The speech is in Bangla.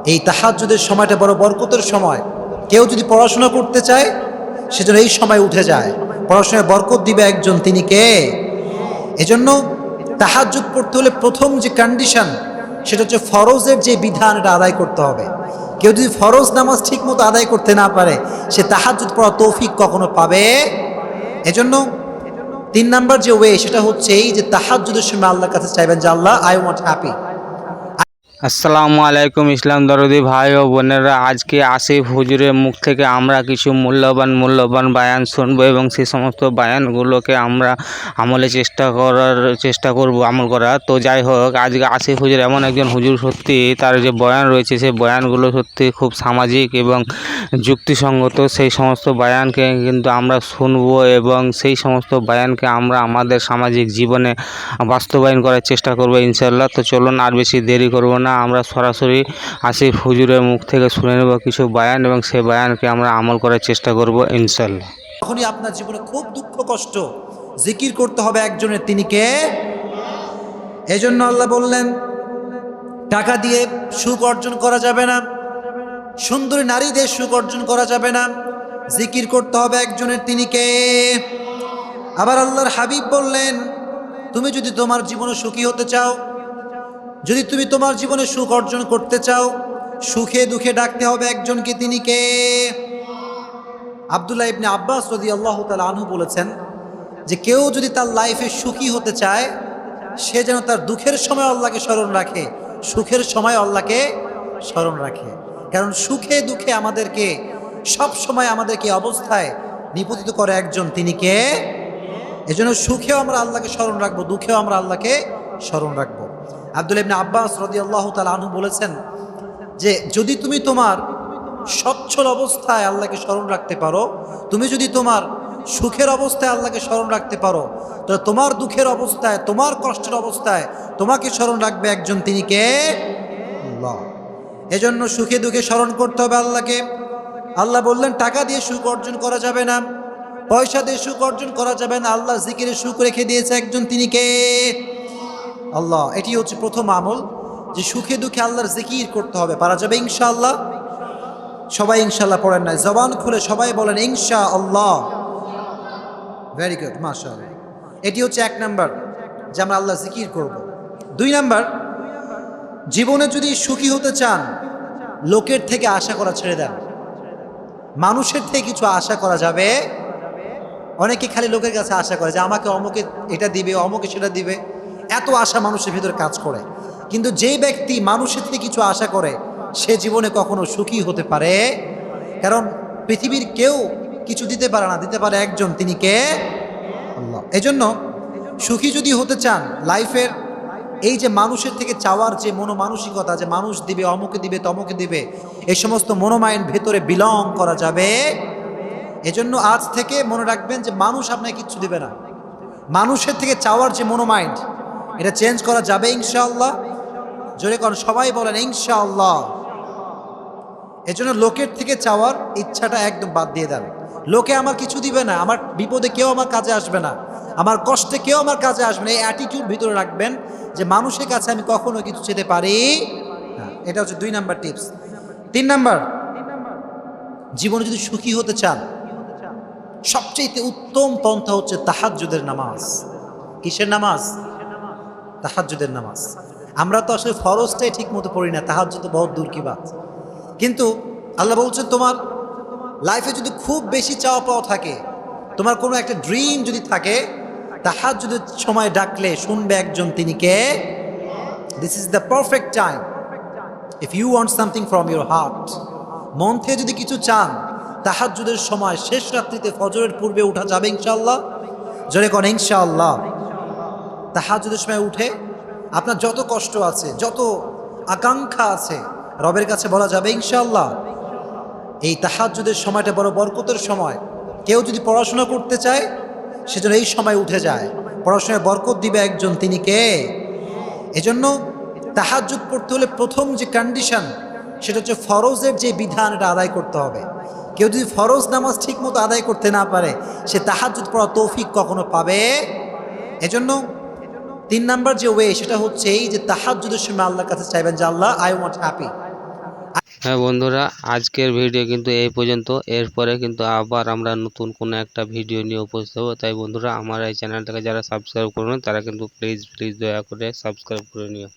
এই তাহাজ্জুদের সময়টা বড় বরকতের সময়। কেউ যদি পড়াশোনা করতে চায় সেজন্য এই সময় উঠে যায়। পড়াশোনায় বরকত দিবে একজন, তিনি কে? এজন্য তাহাজ্জুদ পড়তে হলে প্রথম যে কন্ডিশন সেটা হচ্ছে ফরজের যে বিধান এটা আদায় করতে হবে। কেউ যদি ফরজ নামাজ ঠিক মতো আদায় করতে না পারে সে তাহাজ্জুদ পড়ার তৌফিক কখনো পাবে। এজন্য 3 নাম্বার যে ওয়ে সেটা হচ্ছে এই যে তাহাজ্জুদের সময় আল্লাহর কাছে চাইবেন যে আল্লাহ আই ওয়ান্ট হ্যাপি। আসসালামু আলাইকুম ইসলাম দরদি ভাই ও বোনেরা, আজকে আসিফ হুজুরের মুখ থেকে আমরা কিছু মূল্যবান বায়ান শুনবো এবং সেই সমস্ত বায়ানগুলোকে আমরা চেষ্টা করব আমল করা। তো যাই হোক, আজকে আসিফ হুজুর এমন একজন হুজুর, সত্যি তার যে বয়ান রয়েছে সেই বয়ানগুলো সত্যি খুব সামাজিক এবং যুক্তিসঙ্গত। সেই সমস্ত বায়ানকে কিন্তু আমরা শুনবো এবং সেই সমস্ত বায়ানকে আমরা আমাদের সামাজিক জীবনে বাস্তবায়ন করার চেষ্টা করবো ইনশাল্লাহ। তো চলুন আর বেশি দেরি করব না, আমরা সরাসরি আসিফ হুজুরের মুখ থেকে শুনে নেব কিছু বায়ান এবং সেই বায়ানকে আমরা আমল করার চেষ্টা করব ইনশাল্লাহ। যখনই আপনার জীবনে খুব দুঃখ কষ্ট, জিকির করতে হবে একজনের, তিনি কে? এজন্য আল্লাহ বললেন টাকা দিয়ে সুখ অর্জন করা যাবে না, সুন্দরী নারী দিয়ে সুখ অর্জন করা যাবে না, জিকির করতে হবে একজনের, তিনি কে? আবার আল্লাহর হাবিব বললেন তুমি যদি তোমার জীবনে সুখী হতে চাও, যদি তুমি তোমার জীবনে সুখ অর্জন করতে চাও, সুখে দুঃখে ডাকতে হবে একজনকে, তিনি কে? আব্দুল্লাহ ইবনে আব্বাস রাদিয়াল্লাহু তাআলা আনহু বলেছেন যে কেউ যদি তার লাইফে সুখী হতে চায় সে যেন তার দুঃখের সময় আল্লাহকে স্মরণ রাখে, সুখের সময় আল্লাহকে স্মরণ রাখে। কারণ সুখে দুঃখে আমাদেরকে সব সময় আমাদেরকে অবস্থায় নিপতিত করে একজন, তিনি কে? এজন্য সুখেও আমরা আল্লাহকে স্মরণ রাখবো, দুঃখেও আমরা আল্লাহকে স্মরণ রাখবো। আব্দুল্লাহ ইবনে আব্বাস রাদিয়াল্লাহু তাআলা আনহু বলেছেন যে যদি তুমি তোমার সচ্ছল অবস্থায় আল্লাহকে স্মরণ রাখতে পারো, তুমি যদি তোমার সুখের অবস্থায় আল্লাহকে স্মরণ রাখতে পারো, তাহলে তোমার দুঃখের অবস্থায়, তোমার কষ্টের অবস্থায় তোমাকে স্মরণ রাখবে একজন, তিনি কে? আল্লাহ। এজন্য সুখে দুঃখে স্মরণ করতে হবে আল্লাহকে। আল্লাহ বললেন টাকা দিয়ে সুখ অর্জন করা যাবে না, পয়সা দিয়ে সুখ অর্জন করা যাবে না, আল্লাহ জিকিরে সুখ রেখে দিয়েছে একজন, তিনি কে? আল্লাহ। এটি হচ্ছে প্রথম আমল যে সুখে দুঃখে আল্লাহর জিকির করতে হবে। পারা যাবে ইনশাআল্লাহ? সবাই ইনশাআল্লাহ পড়েন না, জবান খুলে সবাই বলেন ইনশাআল্লাহ। ভেরি গুড, মাশাআল্লাহ। এটি হচ্ছে 1 নাম্বার যে আমরা আল্লাহ জিকির করব। 2 নাম্বার, জীবনে যদি সুখী হতে চান লোকের থেকে আশা করা ছেড়ে দেন। মানুষের থেকে কিছু আশা করা যাবে। অনেকে খালি লোকের কাছে আশা করে যে আমাকে অমুকে এটা দিবে, অমুকে সেটা দিবে, এত আশা মানুষের ভিতরে কাজ করে। কিন্তু যে ব্যক্তি মানুষের থেকে কিছু আশা করে সে জীবনে কখনো সুখী হতে পারে। কারণ পৃথিবীর কেউ কিছু দিতে পারে না, দিতে পারে একজন, তিনি কে? আল্লাহ। এজন্য সুখী যদি হতে চান লাইফের, এই যে মানুষের থেকে চাওয়ার যে মনোমানসিকতা, যে মানুষ দিবে, অমুকে দিবে, তমুকে দিবে, এই সমস্ত মনোমাইন্ড ভেতরে বিলং করা যাবে। এজন্য আজ থেকে মনে রাখবেন যে মানুষ আপনাকে কিচ্ছু দিবে না। মানুষের থেকে চাওয়ার যে মনোমাইন্ড, এটা চেঞ্জ করা যাবে ইনশাআল্লাহ। জোরে কোন সবাই বলেন ইনশাআল্লাহ। এজন্য লোকের থেকে চাওয়ার ইচ্ছাটা একদম বাদ দিয়ে দেন। লোকে আমার কিছু দিবে না, আমার বিপদে কেউ আমার কাজে আসবে না, আমার কষ্টে কেউ আমার কাজে আসবে না, এই অ্যাটিটিউড ভিতরে রাখবেন যে মানুষের কাছে আমি কখনো কিছু চেতে পারি না। এটা হচ্ছে 2 নাম্বার টিপস। 3 নাম্বার, জীবনে যদি সুখী হতে চান সবচেয়ে উত্তম পন্থা হচ্ছে তাহাজ্জুদের নামাজ। কিসের নামাজ? তাহাজ্জুদের নামাজ। আমরা তো আসলে ফরজটাই ঠিক মতো পড়ি না, তাহাজ্জুদ তো বহুত দূর কি বাত। কিন্তু আল্লাহ বলছেন তোমার লাইফে যদি খুব বেশি চাওয়া পাওয়া থাকে, তোমার কোনো একটা ড্রিম যদি থাকে, তাহাজ্জুদের সময় ডাকলে শুনবে একজন, তিনি কে? This is the perfect time if you want something from your heart. মন থেকে যদি কিছু চান, তাহাজ্জুদের সময় শেষ রাত্রিতে ফজরের পূর্বে উঠা যাবে ইনশাআল্লাহ। জোরে কোন ইনশাআল্লাহ। তাহাজ্জুদের সময় উঠে আপনার যত কষ্ট আছে, যত আকাঙ্ক্ষা আছে রবের কাছে বলা যাবে ইনশাআল্লাহ। এই তাহাজ্জুদের সময়টা বড় বরকতের সময়। কেউ যদি পড়াশোনা করতে চায় সেজন্য এই সময় উঠে যায়। পড়াশোনায় বরকত দিবে একজন, তিনি কে? এজন্য তাহাজ্জুদ পড়তে হলে প্রথম যে কন্ডিশন সেটা হচ্ছে ফরজের যে বিধান এটা আদায় করতে হবে। কেউ যদি ফরজ নামাজ ঠিক মতো আদায় করতে না পারে সে তাহাজ্জুদ পড়ার তৌফিক কখনো পাবে। এজন্য 3 নাম্বার যে ওয়ে সেটা হচ্ছে এই যে তাহাজ্জুদের সময় আল্লাহর কাছে চাইবেন যে আল্লাহ আই ওয়ান্ট হ্যাপি। হ্যাঁ বন্ধুরা, আজকের ভিডিও কিন্তু এই পর্যন্ত। এরপরে কিন্তু আবার আমরা নতুন কোনো একটা ভিডিও নিয়ে উপস্থিত হবো। তাই বন্ধুরা, আমার এই চ্যানেলটাকে যারা সাবস্ক্রাইব করবেন তারা কিন্তু প্লিজ দয়া করে সাবস্ক্রাইব করে নিও।